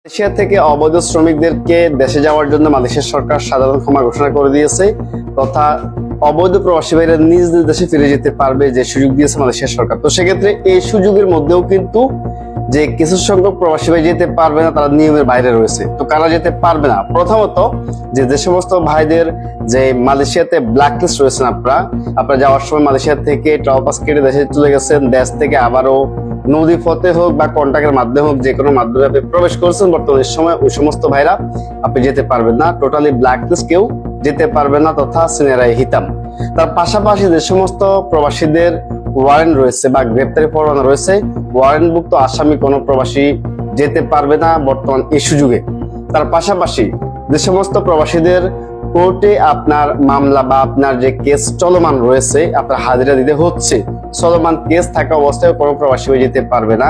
Malaysia থেকে অবৈধ শ্রমিকদেরকে দেশে যাওয়ার জন্য মালয়েশিয়া সরকার সাধারণ ক্ষমা ঘোষণা করে দিয়েছে তথা অবৈধ প্রবাসী ভাইরা নিজ নিজ দেশে ফিরে যেতে পারবে যে সুযোগ দিয়েছে মালয়েশিয়া সরকার। তো সেক্ষেত্রে এই সুযোগের মধ্যেও কিন্তু যে কিছু সংখ্যক প্রবাসী ভাই যেতে পারবে না, তারা নিয়মের বাইরে রয়েছে। তো কারা যেতে পারবে না? প্রথমত যে সমস্ত ভাইদের যে মালয়েশিয়াতে ব্ল্যাকলিস্ট রয়েছেন, আপনারা যাওয়ার সময় মালয়েশিয়া থেকে ট্রাভেল পাস কেটে দেশে চলে গেছেন, দেশ থেকে আবারও নদী পথে হোক বা কন্ট্রাক্টের মাধ্যমে হোক, যে কোনো মাধ্যমে আপনি প্রবেশ করেছেন বর্তমানে সময়, ওই সমস্ত ভাইরা আপনি যেতে পারবেন না। টোটালি ব্ল্যাকলিস্ট কেউ যেতে পারবে না তথা সিনেরাই হিতাম। তার পাশাপাশি যে সমস্ত প্রবাসীদের ওয়ারেন্ট রয়েছে বা গ্রেপ্তারি পরোয়ানা রয়েছে, ওয়ারেন্টভুক্ত আসামি কোনো প্রবাসী যেতে পারবে না বর্তমান এই সুযোগে। তার পাশাপাশি যে সমস্ত প্রবাসীদের কোর্টে আপনার মামলা বা আপনার যে কেস চলমান রয়েছে, আপনার হাজিরা দিতে হচ্ছে, চলমান কেস থাকা অবস্থায় কোনো প্রবাসী যেতে পারবে না।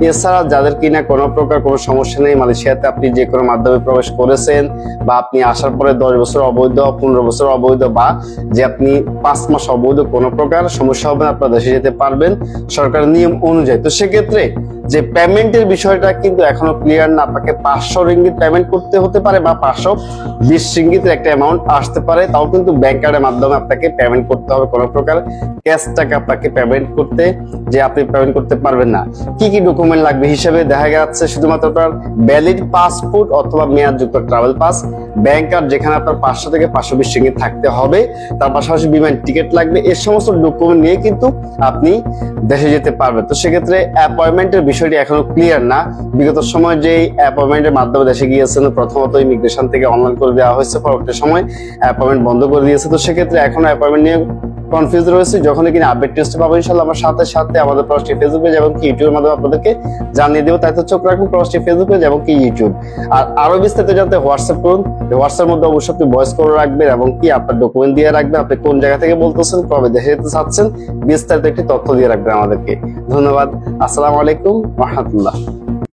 এছাড়া যাদের কিনা কোনো প্রকার কোনো সমস্যা নেই, মালয়েশিয়াতে আপনি যে কোনো মাধ্যমে প্রবেশ করেছেন বা আপনি আসার পরে 10 বছর অবৈধ, 15 বছর অবৈধ বা যে আপনি 5 মাস অবৈধ, কোনো প্রকার সমস্যা হবে না, আপনার দেশে যেতে পারবেন সরকারের নিয়ম অনুযায়ী। তো সেক্ষেত্রে যে পেমেন্টের বিষয়টা কিন্তু এখনো ক্লিয়ার না। আপনাকে 500 রিঙ্গিত পেমেন্ট করতে হতে পারে বা 520 রিঙ্গিতের একটা অ্যামাউন্ট আসতে পারে, তাও কিন্তু ব্যাংক কার্ডের মাধ্যমে আপনাকে পেমেন্ট করতে হবে। কোনো প্রকার ক্যাশ টাকা আপনাকে পেমেন্ট করতে যে আপনি পেমেন্ট করতে পারবেন না। কি কি ডকুমেন্ট লাগবে হিসেবে দেখা যাচ্ছে শুধুমাত্র আপনার ভ্যালিড পাসপোর্ট অথবা মেয়াদযুক্ত ট্রাভেল পাস, ব্যাংক কার্ড যেখানে আপনার 500 থেকে 520 রিঙ্গিত থাকতে হবে, তার পাশাপাশি বিমান টিকিট লাগবে। এই সমস্ত ডকুমেন্ট নিয়ে কিন্তু আপনি দেশে যেতে পারবেন। তো সেক্ষেত্রে অ্যাপয়েন্টমেন্টের বিষয়টি এখনো ক্লিয়ার না। বিগত সময় যে অ্যাপয়েন্টমেন্টের মাধ্যমে দেশে গিয়েছেন, প্রথমত ইমিগ্রেশন থেকে অনলাইন করে দেওয়া হয়েছে, পরবর্তী সময় অ্যাপয়েন্টমেন্ট বন্ধ করে দিয়েছে। তো সেক্ষেত্রে এখনো অ্যাপয়েন্টমেন্ট নিয়ে কনফিউজ রয়েছে। যখনই কিনা আপডেট টেস্ট পাবো ইনশাআল্লাহ আমার সাথে সাথে আমাদের প্রবাসী ফেসবুক পেজ এবং কি ইউটিউবের মাধ্যমে আপনাদেরকে জানিয়ে দেবো। তাই তো চোখ রাখুন প্রবাসী ফেসবুক পেজ এবং কি ইউটিউব। আর আরো বিস্তারিত জানতে হোয়াটসঅ্যাপ করুন। হোয়াটসঅ্যাপের মধ্যে অবশ্যই আপনি ভয়েস করে রাখবেন এবং কি আপনার ডকুমেন্ট দিয়ে রাখবেন, আপনি কোন জায়গা থেকে বলতেছেন, কবে দেশে যেতে চাচ্ছেন, বিস্তারিত একটি তথ্য দিয়ে রাখবেন আমাদেরকে। ধন্যবাদ। আসসালামু আলাইকুম ওয়া রাহমাতুল্লাহ।